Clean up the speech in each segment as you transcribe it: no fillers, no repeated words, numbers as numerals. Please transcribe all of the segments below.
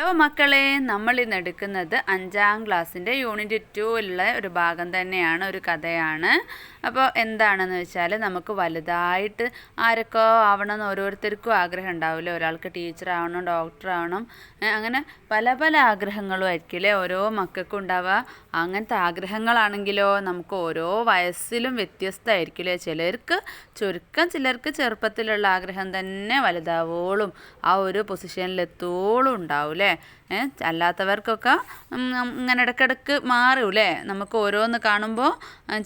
Hello മക്കളെ, നമ്മൾ ഇന്ന് എടുക്കുന്നത് 5ാം ക്ലാസ്സിൻ്റെ യൂണിറ്റ് 2ലുള്ള ഒരു ഭാഗം തന്നെയാണ്, ഒരു കഥയാണ്. അപ്പോൾ എന്താണെന്ന് വെച്ചാൽ, നമുക്ക് വലുതായിട്ട് ആരൊക്കെ ആവണമെന്ന് ഓരോരുത്തർക്കും ആഗ്രഹം ഉണ്ടാവില്ലേ. ഒരാൾക്ക് ടീച്ചർ ആവണം, ഡോക്ടർ ആവണം, അങ്ങനെ പല പല ആഗ്രഹങ്ങളും ആയിരിക്കില്ലേ ഓരോ മക്കൾക്കും ഉണ്ടാവുക. അങ്ങനത്തെ ആഗ്രഹങ്ങളാണെങ്കിലോ നമുക്ക് ഓരോ വയസ്സിലും വ്യത്യസ്തമായിരിക്കില്ലേ. ചിലർക്ക് ചെറുപ്പത്തിലുള്ള ആഗ്രഹം തന്നെ വലുതാവോളും ആ ഒരു പൊസിഷനിലെത്തോളും ഉണ്ടാവും അല്ലേ. അല്ലാത്തവർക്കൊക്കെ ഇങ്ങനെ ഇടയ്ക്കിടയ്ക്ക് മാറൂല്ലേ. നമുക്ക് ഓരോന്ന് കാണുമ്പോൾ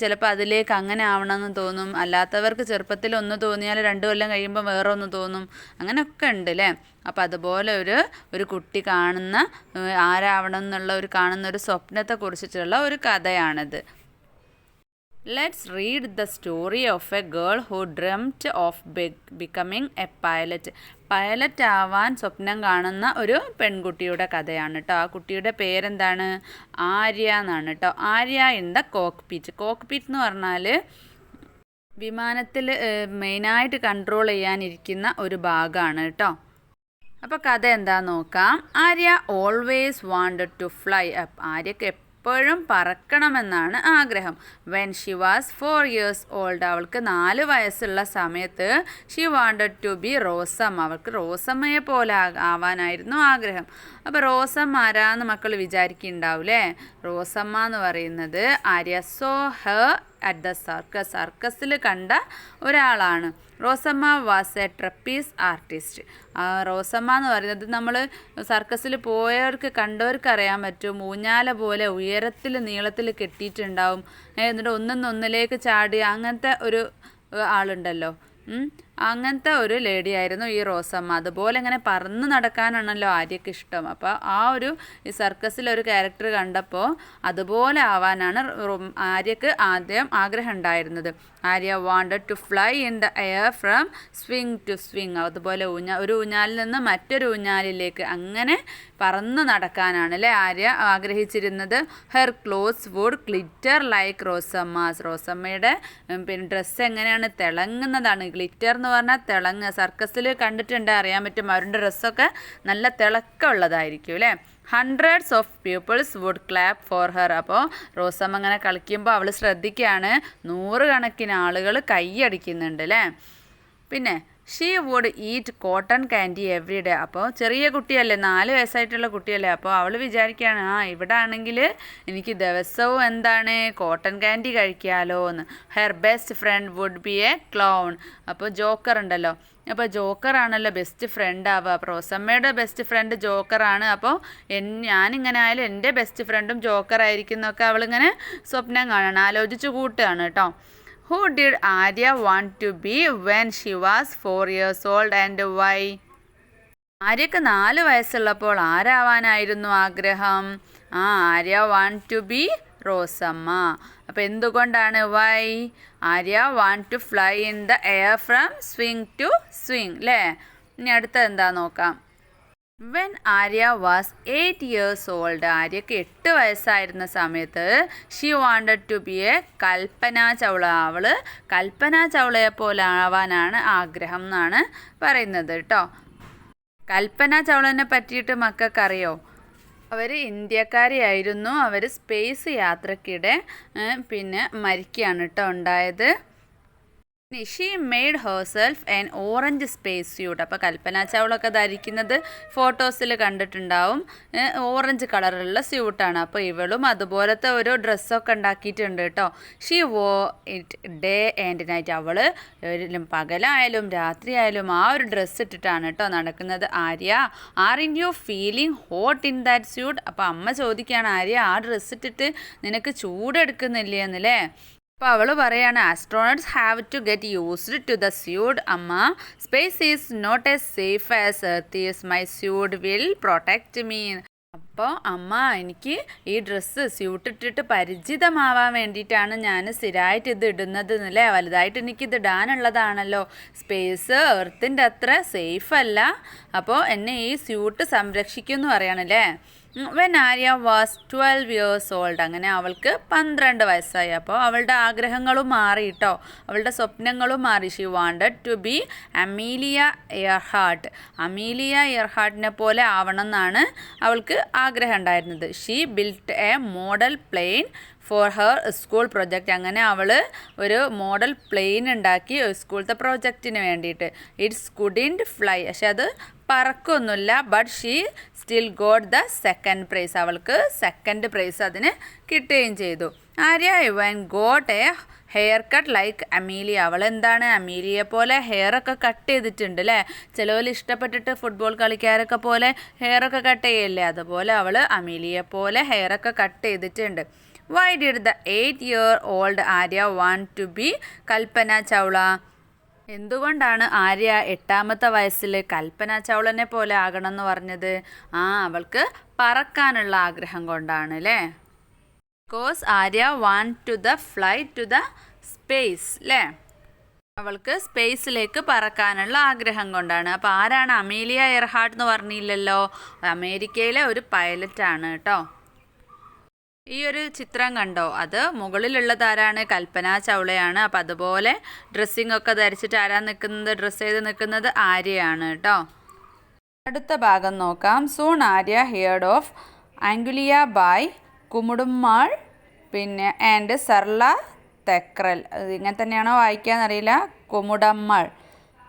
ചിലപ്പോൾ അതിലേക്ക് അങ്ങനെ ആവണമെന്ന് തോന്നും. അല്ലാത്തവർക്ക് ചെറുപ്പത്തിൽ ഒന്ന് തോന്നിയാൽ 2 കൊല്ലം കഴിയുമ്പോൾ വേറെ ഒന്ന് തോന്നും. അങ്ങനെയൊക്കെ ഉണ്ട് അല്ലേ. അപ്പം അതുപോലെ ഒരു കുട്ടി ആരാവണം എന്നുള്ള കാണുന്ന ഒരു സ്വപ്നത്തെ കുറിച്ചിട്ടുള്ള ഒരു കഥയാണിത്. Let's read the story of a girl who dreamt of becoming a pilot. Pilot ആവാൻ സ്വപ്നം കാണുന്ന ഒരു പെൺകുട്ടിയുടെ കഥയാണ് കേട്ടോ. ആ കുട്ടിയുടെ പേരെന്താണ്? ആര്യ എന്നാണ് കേട്ടോ. Arya in the cockpit. Cockpit എന്ന് പറഞ്ഞാൽ വിമാനത്തിൽ മെയിനായിട്ട് കൺട്രോൾ ചെയ്യാനിരിക്കുന്ന ഒരു ഭാഗമാണ് കേട്ടോ. അപ്പോൾ കഥ എന്താണെന്ന് നോക്കാം. Arya always wanted to fly up. ആര്യക്ക് എപ്പോഴും പറക്കണമെന്നാണ് ആഗ്രഹം. When she was 4 years old, അവൾക്ക് 4 വയസ്സുള്ള സമയത്ത് ഷി വാണ്ടഡ് ടു ബി റോസം. അവൾക്ക് റോസമ്മയെ പോലെ ആവാനായിരുന്നു ആഗ്രഹം. അപ്പോൾ റോസമ്മ ആരാന്ന് മക്കൾ വിചാരിക്കുന്നുണ്ടാവില്ലേ. റോസമ്മ എന്ന് പറയുന്നത് Arya saw her at the സർക്കസിൽ കണ്ട ഒരാളാണ്. Rosamma was a trapeze artist. Rosamma എന്ന് പറയുന്നത് നമ്മൾ സർക്കസിൽ കണ്ടവർക്ക് അറിയാൻ പറ്റും. ഊഞ്ഞാല പോലെ ഉയരത്തിൽ നീളത്തിൽ കെട്ടിയിട്ടുണ്ടാവും. എന്നിട്ട് ഒന്നിലേക്ക് ചാടി അങ്ങനത്തെ ഒരു ആളുണ്ടല്ലോ. അങ്ങനത്തെ ഒരു ലേഡി ആയിരുന്നു ഈ റോസമ്മ. അതുപോലെ ഇങ്ങനെ പറന്ന് നടക്കാനാണല്ലോ ആര്യക്ക് ഇഷ്ടം. അപ്പോൾ ഈ സർക്കസിലൊരു ക്യാരക്ടർ കണ്ടപ്പോൾ അതുപോലെ ആവാനാണ് ആര്യക്ക് ആദ്യം ആഗ്രഹം ഉണ്ടായിരുന്നത്. Arya wanted to fly in the air from swing to swing. അതുപോലെ ഒരു ഊഞ്ഞാലിൽ നിന്ന് മറ്റൊരു ഊഞ്ഞാലിലേക്ക് അങ്ങനെ പറന്ന് നടക്കാനാണ് അല്ലേ ആര്യ ആഗ്രഹിച്ചിരുന്നത്. Her clothes would glitter like Rosamma's. റോസമ്മയുടെ പിന്നെ ഡ്രസ്സ് എങ്ങനെയാണ്? തിളങ്ങുന്നതാണ്. ഗ്ലിറ്റർ എന്ന് പറഞ്ഞാൽ തിളങ്ങുക. സർക്കസിൽ കണ്ടിട്ടുണ്ട്, അറിയാൻ പറ്റും. അവരുടെ ഡ്രസ്സൊക്കെ നല്ല തിളക്കമുള്ളതായിരിക്കും അല്ലേ. Hundreds of peoples would clap for her. അപ്പോൾ റോസമ്മ അങ്ങനെ കളിക്കുമ്പോൾ അവൾ ശ്രദ്ധിക്കുകയാണ്, 100 കണക്കിന് ആളുകൾ കൈയടിക്കുന്നുണ്ട് അല്ലേ. പിന്നെ she would eat cotton candy every day. അപ്പോൾ ചെറിയ കുട്ടിയല്ലേ, 4 വയസ്സായിട്ടുള്ള കുട്ടിയല്ലേ. അപ്പോൾ അവൾ വിചാരിക്കുകയാണ്, ഇവിടെ ആണെങ്കിൽ എനിക്ക് ദിവസവും എന്താണ് കോട്ടൺ ക്യാൻഡി കഴിക്കാമല്ലോ എന്ന്. Her best friend would be a clown. അപ്പോൾ ജോക്കർ ഉണ്ടല്ലോ. അപ്പോൾ ജോക്കറാണല്ലോ ബെസ്റ്റ് ഫ്രണ്ട് ആവുക. അപ്പോൾ റോസമ്മയുടെ ബെസ്റ്റ് ഫ്രണ്ട് ജോക്കറാണ്. അപ്പോൾ ഞാനിങ്ങനെ ആയാലും എൻ്റെ ബെസ്റ്റ് ഫ്രണ്ടും ജോക്കറായിരിക്കും എന്നൊക്കെ അവളിങ്ങനെ സ്വപ്നം കാണണം, ആലോചിച്ച് കൂട്ടുകയാണ് കേട്ടോ. Who did Arya want to be when she was 4 years old and why? ആര്യക്ക് 4 വയസ്സുള്ളപ്പോൾ ആരാവാനായിരുന്നു ആഗ്രഹം? Arya want to be Rosamma. അപ്പോൾ എന്തുകൊണ്ടാണ്? Why? Arya want to fly in the air from swing to swing അല്ലേ. ഇനി അടുത്ത എന്താ നോക്കാം. When Arya was 8 years old, ആര്യക്ക് 8 വയസ്സായിരുന്ന സമയത്ത് she wanted to be a Kalpana Chawla. അവൾ കൽപ്പന ചൗളയെ പോലെ ആവാനാണ് ആഗ്രഹം എന്നാണ് പറയുന്നത് കേട്ടോ. കൽപ്പന ചൗളനെ പറ്റിയിട്ട് മക്കൾക്കറിയോ? അവർ ഇന്ത്യക്കാരിയായിരുന്നു. അവർ സ്പേസ് യാത്രക്കിടെ മരിക്കുകയാണ് കേട്ടോ ഉണ്ടായത്. She made herself an orange space suit. അപ്പോൾ കൽപ്പന ചൗളൊക്കെ ധരിക്കുന്നത് ഫോട്ടോസിൽ കണ്ടിട്ടുണ്ടാവും. ഓറഞ്ച് കളറുള്ള സ്യൂട്ടാണ്. അപ്പോൾ ഇവളും അതുപോലത്തെ ഒരു ഡ്രസ്സൊക്കെ ഉണ്ടാക്കിയിട്ടുണ്ട് കേട്ടോ. ഷീ വോ ഇറ്റ് ഡേ ആൻഡ് നൈറ്റ്. അവൾ പകലായാലും രാത്രിയായാലും ആ ഒരു ഡ്രസ്സ് ഇട്ടിട്ടാണ് കേട്ടോ നടക്കുന്നത്. Arya aren't you feeling hot in that suit. അപ്പോൾ അമ്മ ചോദിക്കുകയാണ്, ആര്യ ആ ഡ്രസ്സ് ഇട്ടിട്ട് നിനക്ക് ചൂടെടുക്കുന്നില്ലേ എന്നല്ലേ. അപ്പോൾ അവൾ പറയാണ്, astronauts have to get used to the suit അമ്മ. Space is not as safe as earth is. My suit will protect me. അപ്പോൾ അമ്മ, എനിക്ക് ഈ ഡ്രസ്സ് സ്യൂട്ട് ഇട്ടിട്ട് പരിചിതമാവാൻ വേണ്ടിയിട്ടാണ് ഞാൻ സ്ഥിരമായിട്ട് ഇത് ഇടുന്നത് എന്നല്ലേ. വലുതായിട്ട് എനിക്കിത് ഇടാനുള്ളതാണല്ലോ. സ്പേസ് എർത്തിൻ്റെ അത്ര സേഫ് അല്ല. അപ്പോൾ എന്നെ ഈ സ്യൂട്ട് സംരക്ഷിക്കും എന്ന് പറയണല്ലേ. When Arya was 12 years old, അങ്ങനെ അവൾക്ക് 12 വയസ്സായി. അപ്പോൾ അവളുടെ ആഗ്രഹങ്ങളും മാറി കേട്ടോ, അവളുടെ സ്വപ്നങ്ങളും മാറി. She wanted to be Amelia Earhart, Amelia എയർഹാർട്ടിനെ പോലെ ആവണം എന്നാണ് അവൾക്ക് ആഗ്രഹം ഉണ്ടായിരുന്നത്. She built a model plane for her school project, അങ്ങനെ അവൾ ഒരു മോഡൽ പ്ലെയിൻ ഉണ്ടാക്കി സ്കൂളത്തെ പ്രൊജക്റ്റിന് വേണ്ടിയിട്ട്. ഇറ്റ്സ് കുഡിൻറ്റ് ഫ്ലൈ, പക്ഷെ അത് പറക്കൊന്നുമില്ല. But she still got the second prize, അവൾക്ക് സെക്കൻഡ് പ്രൈസ് അതിന് കിട്ടുകയും ചെയ്തു. Arya even got a hair cut like Amelia, അവൾ എന്താണ് അമീലിയെ പോലെ ഹെയറൊക്കെ കട്ട് ചെയ്തിട്ടുണ്ട് അല്ലേ. ചിലവർ ഇഷ്ടപ്പെട്ടിട്ട് ഫുട്ബോൾ കളിക്കാരൊക്കെ പോലെ ഹെയറൊക്കെ കട്ട് ചെയ്യല്ലേ, അതുപോലെ അവൾ അമീലിയെ പോലെ ഹെയറൊക്കെ കട്ട് ചെയ്തിട്ടുണ്ട്. Why did the 8-year-old Arya want to be Kalpana Chawla? എന്തുകൊണ്ടാണ് ആര്യ 8ാമത്തെ വയസ്സിൽ കൽപ്പന ചൗളനെ പോലെ ആകണം എന്ന് പറഞ്ഞത്? അവൾക്ക് പറക്കാനുള്ള ആഗ്രഹം കൊണ്ടാണ് അല്ലേ. Because Arya want to the fly to the space അല്ലേ, അവൾക്ക് സ്പേസിലേക്ക് പറക്കാനുള്ള ആഗ്രഹം കൊണ്ടാണ്. അപ്പോൾ ആരാണ് അമീലിയ എയർഹാർട്ട് എന്ന് പറഞ്ഞില്ലല്ലോ, അമേരിക്കയിലെ ഒരു പൈലറ്റാണ് കേട്ടോ. ഈ ഒരു ചിത്രം കണ്ടോ, അത് മുകളിലുള്ളത് ആരാണ്? കൽപ്പന ചൗളയാണ്. അപ്പം അതുപോലെ ഡ്രസ്സിംഗ് ഒക്കെ ധരിച്ചിട്ട് ആരാ നിൽക്കുന്നത്, ഡ്രസ്സ് ചെയ്ത് നിൽക്കുന്നത് ആര്യയാണ് കേട്ടോ. അടുത്ത ഭാഗം നോക്കാം. Soon Arya heard of Anguliya Bai Kumudammal പിന്നെ ആൻഡ് സർല തെക്രൽ, ഇങ്ങനെ തന്നെയാണോ വായിക്കാന്നറിയില്ല, Kumudammal.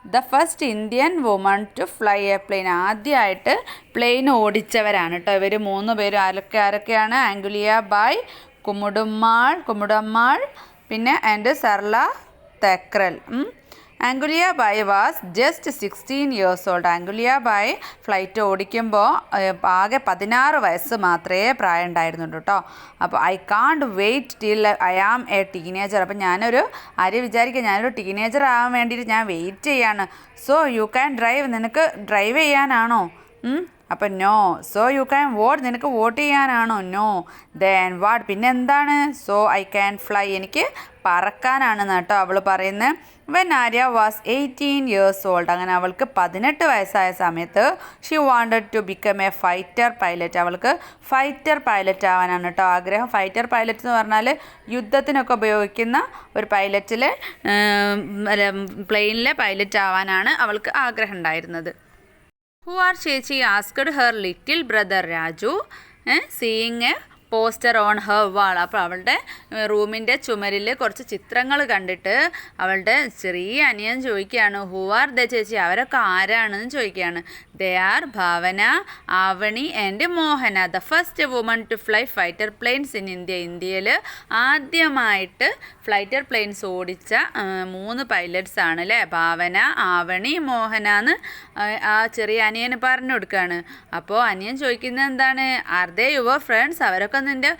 The first Indian woman to fly a plane, ആദ്യമായിട്ട് പ്ലെയിൻ ഓടിച്ചവരാണ് കേട്ടോ ഇവർ 3 പേരും. ആരൊക്കെയാണ്? ആംഗുലിയ ബായ്, കുമുടമ്മാൾ പിന്നെ and Sarla Thukral. Anguliya Bai was just 16 years old. Anguliya Bai flight ഓടിക്കുമ്പോൾ ആകെ 16 വയസ്സ് മാത്രമേ പ്രായം ഉണ്ടായിരുന്നുള്ളൂ കേട്ടോ. അപ്പോൾ I can't wait till I am a teenager, അപ്പോൾ ആര്യ വിചാരിക്കുക ഞാനൊരു ടീനേജർ ആവാൻ വേണ്ടിയിട്ട് ഞാൻ വെയിറ്റ് ചെയ്യാണ്. സോ യു ക്യാൻ ഡ്രൈവ്, നിനക്ക് ഡ്രൈവ് ചെയ്യാനാണോ? അപ്പം no. So you can vote, നിനക്ക് വോട്ട് ചെയ്യാനാണോ? നോ. ദെൻ വാട്ട്, പിന്നെ എന്താണ്? സോ ഐ ക്യാൻ ഫ്ലൈ, എനിക്ക് പറക്കാനാണെന്ന് കേട്ടോ അവൾ പറയുന്നത്. When Arya was 18 years old, അങ്ങനെ അവൾക്ക് 18 വയസ്സായ സമയത്ത് she wanted to become a fighter pilot, അവൾക്ക് ഫൈറ്റർ പൈലറ്റ് ആവാനാണ് കേട്ടോ ആഗ്രഹം. ഫൈറ്റർ പൈലറ്റ് എന്ന് പറഞ്ഞാൽ യുദ്ധത്തിനൊക്കെ ഉപയോഗിക്കുന്ന ഒരു പൈലറ്റിൽ പ്ലെയിനിലെ പൈലറ്റ് ആവാനാണ് അവൾക്ക് ആഗ്രഹം ഉണ്ടായിരുന്നത്. Who are ചേച്ചി asked her little brother Raju, seeing a poster on her wall. അപ്പോൾ അവളുടെ റൂമിൻ്റെ ചുമരിൽ കുറച്ച് ചിത്രങ്ങൾ കണ്ടിട്ട് അവളുടെ ചെറിയ അനിയൻ ചോദിക്കുകയാണ്, ഹൂ ആർ ദ ചേച്ചി, അവരൊക്കെ ആരാണെന്ന് ചോദിക്കുകയാണ്. They are Bhavana, Avani and Mohana, the first woman to fly fighter planes in India. ഇന്ത്യയിൽ ആദ്യമായിട്ട് ഫൈറ്റർ പ്ലെയിൻസ് ഓടിച്ച 3 പൈലറ്റ്സ് ആണ് അല്ലേ, ഭാവന, ആവണി, മോഹന എന്ന് ആ ചെറിയ അനിയന് പറഞ്ഞു കൊടുക്കുകയാണ്. അപ്പോൾ അനിയൻ ചോദിക്കുന്നത് എന്താണ്? ആർ ദേ യുവർ ഫ്രണ്ട്സ്, അവരൊക്കെ നിൻ്റെ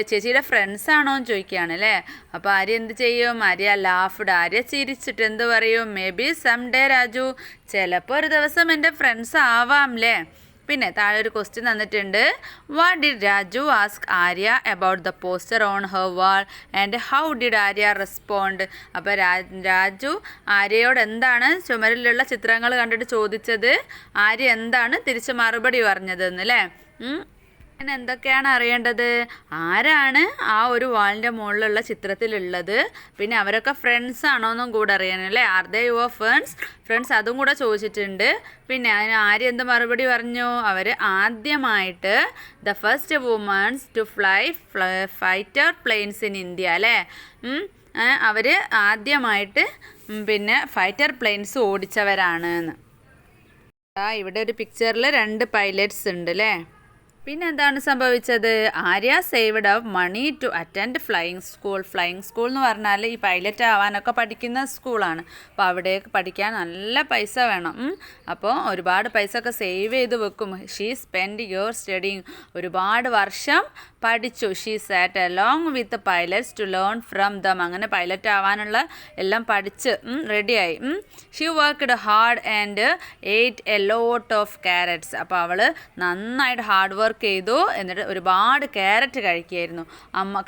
ചേച്ചിയുടെ ഫ്രണ്ട്സ് ആണോ എന്ന് ചോദിക്കുകയാണ് അല്ലേ. അപ്പോൾ ആര്യ എന്ത് ചെയ്യും? ആര്യ ലാഫ്ഡ്, ആര്യ ചിരിച്ചിട്ട് എന്ത് പറയും? Maybe someday Raju, ചിലപ്പോൾ ഒരു ദിവസം എൻ്റെ ഫ്രണ്ട്സ് ആവാം അല്ലേ. പിന്നെ താഴെ ഒരു ക്വസ്റ്റ്യൻ തന്നിട്ടുണ്ട്. What did Raju ask Arya about the poster on her wall and how did Arya respond. അപ്പോൾ രാജു ആര്യയോട് എന്താണ് ചുമരിലുള്ള ചിത്രങ്ങൾ കണ്ടിട്ട് ചോദിച്ചത്, ആര്യ എന്താണ് തിരിച്ച് മറുപടി പറഞ്ഞതെന്ന് അല്ലേ. പിന്നെ എന്തൊക്കെയാണ് അറിയേണ്ടത്? ആരാണ് ആ ഒരു വാളിൻ്റെ മുകളിലുള്ള ചിത്രത്തിലുള്ളത്, പിന്നെ അവരൊക്കെ ഫ്രണ്ട്സ് ആണോ എന്നും കൂടെ അറിയാനല്ലേ. ആർ ദേ യുവർ ഫ്രണ്ട്സ് അതും കൂടെ ചോദിച്ചിട്ടുണ്ട്. പിന്നെ അതിന് ആര്യ എന്ത് മറുപടി പറഞ്ഞു? അവർ ആദ്യമായിട്ട് the first womens to fly fighter planes in India അല്ലേ. അവർ ആദ്യമായിട്ട് പിന്നെ ഫൈറ്റർ പ്ലെയിൻസ് ഓടിച്ചവരാണ് എന്ന്. ഇവിടെ ഒരു പിക്ചറിൽ 2 പൈലറ്റ്സ് ഉണ്ട് അല്ലേ. പിന്നെ എന്താണ് സംഭവിച്ചത്? Arya saved of money to attend flying school. Flying school എന്ന് പറഞ്ഞാൽ ഈ പൈലറ്റ് ആവാനൊക്കെ പഠിക്കുന്ന സ്കൂളാണ്. അപ്പോൾ അവിടേക്ക് പഠിക്കാൻ നല്ല പൈസ വേണം. അപ്പോൾ ഒരുപാട് പൈസ ഒക്കെ സേവ് ചെയ്ത് വെക്കും. ഷീ സ്പെൻഡ് യുവർ സ്റ്റഡിങ്, ഒരുപാട് വർഷം പഠിച്ചു. She sat along with pilots to learn from them, അങ്ങനെ പൈലറ്റ് ആവാനുള്ള എല്ലാം പഠിച്ച് റെഡിയായി. She worked hard and ate a lot of carrots. അപ്പോൾ അവൾ നന്നായിട്ട് ഹാർഡ് വർക്ക് ചെയ്തു, എന്നിട്ട് ഒരുപാട് ക്യാരറ്റ് കഴിക്കുകയായിരുന്നു.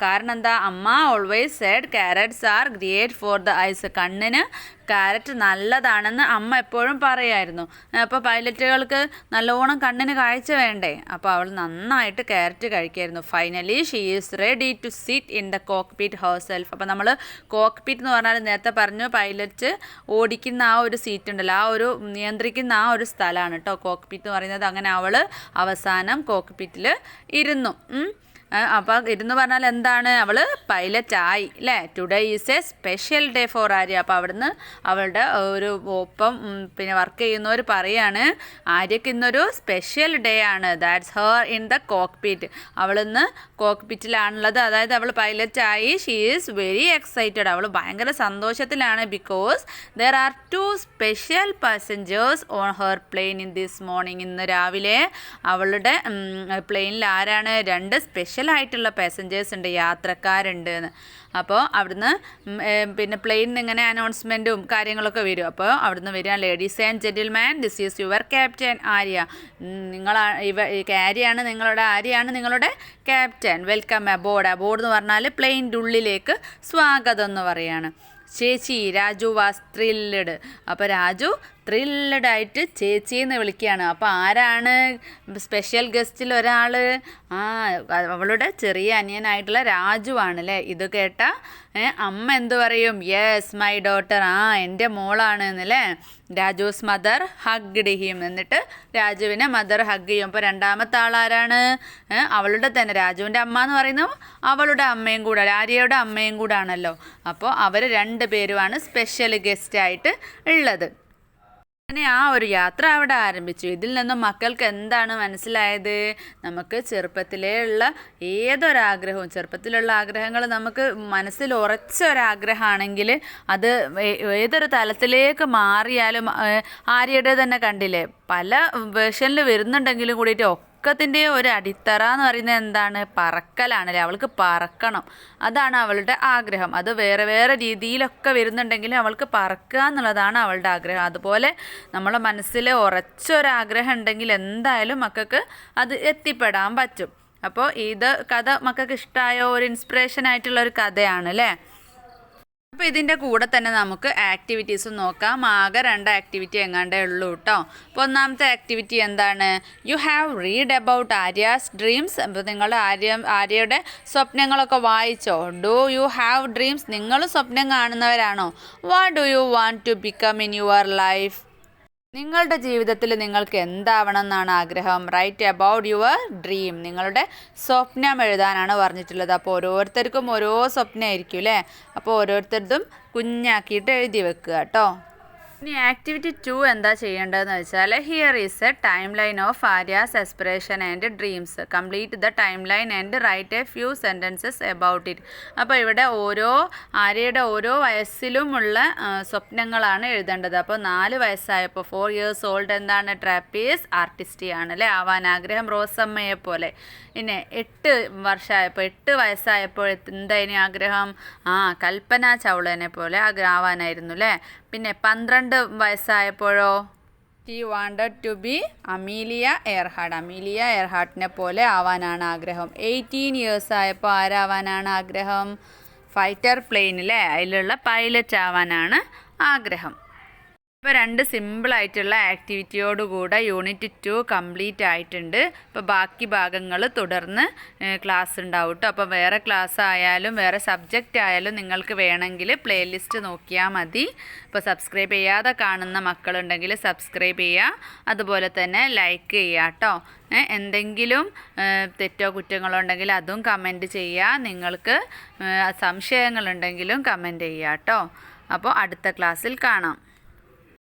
കാരണം എന്താ? അമ്മ always said carrots are great for the eyes, കണ്ണിന് ക്യാരറ്റ് നല്ലതാണെന്ന് അമ്മ എപ്പോഴും പറയായിരുന്നു. അപ്പോൾ പൈലറ്റുകൾക്ക് നല്ലോണം കണ്ണിന് കാഴ്ച വേണ്ടേ, അപ്പോൾ അവൾ നന്നായിട്ട് ക്യാരറ്റ് കഴിക്കായിരുന്നു. Finally she is ready to sit in the cockpit herself. അപ്പോൾ നമ്മൾ കോക്ക്പിറ്റ് എന്ന് പറഞ്ഞാൽ നേരത്തെ പറഞ്ഞു പൈലറ്റ് ഓടിക്കുന്ന ആ ഒരു സീറ്റ് ഉണ്ടല്ലോ, ആ ഒരു നിയന്ത്രിക്കുന്ന ആ ഒരു സ്ഥലമാണ് കേട്ടോ കോക്ക്പിറ്റ് എന്ന് പറയുന്നത്. അങ്ങനെ അവൾ അവസാനം കോക്ക്പിറ്റിൽ ഇരുന്നു. അപ്പോൾ ഇരുന്ന് പറഞ്ഞാൽ എന്താണ്, അവൾ പൈലറ്റായി അല്ലേ. Today is a special day for Arya. അപ്പോൾ അവിടുന്ന് അവളുടെ ഒരു ഒപ്പം പിന്നെ വർക്ക് ചെയ്യുന്നവർ പറയാണ് ആര്യക്ക് ഇന്നൊരു സ്പെഷ്യൽ ഡേ ആണ്. That's her in the cockpit. അവളിന്ന് കോക്ക്പിറ്റിലാണുള്ളത്, അതായത് അവൾ പൈലറ്റായി. She is very excited. അവൾ ഭയങ്കര സന്തോഷത്തിലാണ്. Because there are 2 special passengers on her plane in this morning. ഇന്ന് രാവിലെ അവളുടെ പ്ലെയിനിൽ ആരാണ്, 2 സ്പെഷ്യൽ ആയിട്ടുള്ള പാസഞ്ചേഴ്സ് ഉണ്ട്, യാത്രക്കാരുണ്ട് എന്ന്. അപ്പോൾ അവിടുന്ന് പിന്നെ പ്ലെയിനിൽ നിന്ന് ഇങ്ങനെ അനൗൺസ്മെൻറ്റും കാര്യങ്ങളൊക്കെ വരും. അപ്പോൾ അവിടുന്ന് വരിക, ladies and gentleman, this is your captain Arya. ആര്യയാണ് നിങ്ങളുടെ നിങ്ങളുടെ ക്യാപ്റ്റൻ. Welcome aboard. അബോർഡ് എന്ന് പറഞ്ഞാൽ പ്ലെയിൻ്റെ ഉള്ളിലേക്ക് സ്വാഗതം എന്ന് പറയാണ്. ചേച്ചി, രാജു വാസ് ത്രില്ലഡ്. അപ്പോൾ രാജു ത്രില്ലഡ് ആയിട്ട് ചേച്ചിന്ന് വിളിക്കുകയാണ്. അപ്പോൾ ആരാണ് സ്പെഷ്യൽ ഗസ്റ്റിൽ ഒരാൾ? അവളുടെ ചെറിയ അനിയനായിട്ടുള്ള രാജു ആണല്ലേ. ഇത് കേട്ട അമ്മ എന്ത് പറയും? യെസ് മൈ ഡോട്ടർ, എൻ്റെ മോളാണ് എന്നല്ലേ. Raju's mother hugged him. എന്നിട്ട് രാജുവിനെ മദർ ഹഗ് ചെയ്യും. അപ്പോൾ രണ്ടാമത്തെ ആളാരാണ്? അവളുടെ തന്നെ രാജുവിൻ്റെ അമ്മ എന്ന് പറയുന്നത് അവളുടെ അമ്മയും കൂടെ, ആര്യയുടെ അമ്മയും കൂടെ ആണല്ലോ. അപ്പോൾ അവർ 2 പേരുമാണ് സ്പെഷ്യൽ ഗസ്റ്റായിട്ട് ഉള്ളത്. അങ്ങനെ ആ ഒരു യാത്ര അവിടെ ആരംഭിച്ചു. ഇതിൽ നിന്നും മക്കൾക്ക് എന്താണ് മനസ്സിലായത്? നമുക്ക് ചെറുപ്പത്തിലേ ഉള്ള ഏതൊരാഗ്രഹവും, ചെറുപ്പത്തിലുള്ള ആഗ്രഹങ്ങൾ നമുക്ക് മനസ്സിൽ ഉറച്ച ഒരാഗ്രഹമാണെങ്കിൽ അത് ഏതൊരു തലത്തിലേക്ക് മാറിയാലും, ആര്യയുടെ തന്നെ കണ്ടില്ലേ പല വേർഷനിൽ വരുന്നുണ്ടെങ്കിലും കൂടിയിട്ട് ഒക്കത്തിൻ്റെ ഒരു അടിത്തറ എന്ന് പറയുന്നത് എന്താണ്? പറക്കലാണല്ലേ. അവൾക്ക് പറക്കണം, അതാണ് അവളുടെ ആഗ്രഹം. അത് വേറെ വേറെ രീതിയിലൊക്കെ വരുന്നുണ്ടെങ്കിലും അവൾക്ക് പറക്കുക എന്നുള്ളതാണ് അവളുടെ ആഗ്രഹം. അതുപോലെ നമ്മളെ മനസ്സിൽ ഉറച്ചൊരാഗ്രഹം ഉണ്ടെങ്കിൽ എന്തായാലും മക്കൾക്ക് അത് എത്തിപ്പെടാൻ പറ്റും. അപ്പോൾ ഇത് കഥ മക്കൾക്ക് ഇഷ്ടമായോ? ഒരു ഇൻസ്പിറേഷൻ ആയിട്ടുള്ള ഒരു കഥയാണ് അല്ലേ. അപ്പോൾ ഇതിൻ്റെ കൂടെ തന്നെ നമുക്ക് ആക്ടിവിറ്റീസും നോക്കാം. ആകെ 2 ആക്ടിവിറ്റി എങ്ങാണ്ടേ ഉള്ളൂ കേട്ടോ. അപ്പോൾ ഒന്നാമത്തെ ആക്ടിവിറ്റി എന്താണ്? You have read about Arya's dreams. അപ്പോൾ നിങ്ങൾ ആര്യയുടെ സ്വപ്നങ്ങളൊക്കെ വായിച്ചോ? Do you have dreams? നിങ്ങൾ സ്വപ്നം കാണുന്നവരാണോ? What do you want to become in your life? നിങ്ങളുടെ ജീവിതത്തിൽ നിങ്ങൾക്ക് എന്താവണം എന്നാണ് ആഗ്രഹം? Write about your dream. നിങ്ങളുടെ സ്വപ്നം എഴുതാനാണ് പറഞ്ഞിട്ടുള്ളത്. അപ്പോൾ ഓരോരുത്തർക്കും ഓരോ സ്വപ്നമായിരിക്കും അല്ലേ. അപ്പോൾ ഓരോരുത്തർക്കും കുഞ്ഞാക്കിയിട്ട് എഴുതി വെക്കുക കേട്ടോ. ഇനി ആക്ടിവിറ്റി 2 എന്താ ചെയ്യേണ്ടതെന്ന് വെച്ചാൽ, here is A time line of Aryas aspiration and dreams. Complete the time line and write a few sentences about it. അപ്പോൾ ഇവിടെ ആര്യയുടെ ഓരോ വയസ്സിലുമുള്ള സ്വപ്നങ്ങളാണ് എഴുതേണ്ടത്. അപ്പോൾ 4 വയസ്സായപ്പോൾ 4 years old എന്താണ്? ട്രാപ്പീസ് ആർട്ടിസ്റ്റിയാണ് അല്ലേ, ആവാൻ ആഗ്രഹം, റോസമ്മയെ പോലെ. പിന്നെ 8 വർഷമായപ്പോൾ 8 വയസ്സായപ്പോൾ എന്തായിരുന്നു ആഗ്രഹം? കൽപ്പന ചൗളനെ പോലെ ആവാനായിരുന്നു അല്ലേ. പിന്നെ 12 വയസ്സായപ്പോഴോ she wanted to be Amelia Earhart. Amelia എയർഹാർട്ടിനെ പോലെ ആവാനാണ് ആഗ്രഹം. 18 years ആയപ്പോൾ ആരാവാനാണ് ആഗ്രഹം? ഫൈറ്റർ പ്ലെയിനിലെ അതിലുള്ള പൈലറ്റ് ആവാനാണ് ആഗ്രഹം. ഇപ്പോൾ 2 സിമ്പിളായിട്ടുള്ള ആക്ടിവിറ്റിയോടുകൂടെ യൂണിറ്റ് 2 കംപ്ലീറ്റ് ആയിട്ടുണ്ട്. ഇപ്പോൾ ബാക്കി ഭാഗങ്ങൾ തുടർന്ന് ക്ലാസ് ഉണ്ടാവും കേട്ടോ. അപ്പോൾ വേറെ ക്ലാസ് ആയാലും വേറെ സബ്ജക്റ്റ് ആയാലും നിങ്ങൾക്ക് വേണമെങ്കിൽ പ്ലേലിസ്റ്റ് നോക്കിയാൽ മതി. ഇപ്പോൾ സബ്സ്ക്രൈബ് ചെയ്യാതെ കാണുന്ന മക്കളുണ്ടെങ്കിൽ സബ്സ്ക്രൈബ് ചെയ്യുക, അതുപോലെ തന്നെ ലൈക്ക് ചെയ്യുക കേട്ടോ. എന്തെങ്കിലും തെറ്റോ കുറ്റങ്ങളോ ഉണ്ടെങ്കിൽ അതും കമൻറ്റ് ചെയ്യുക. നിങ്ങൾക്ക് സംശയങ്ങളുണ്ടെങ്കിലും കമൻറ്റ് ചെയ്യുക കേട്ടോ. അപ്പോൾ അടുത്ത ക്ലാസ്സിൽ കാണാം.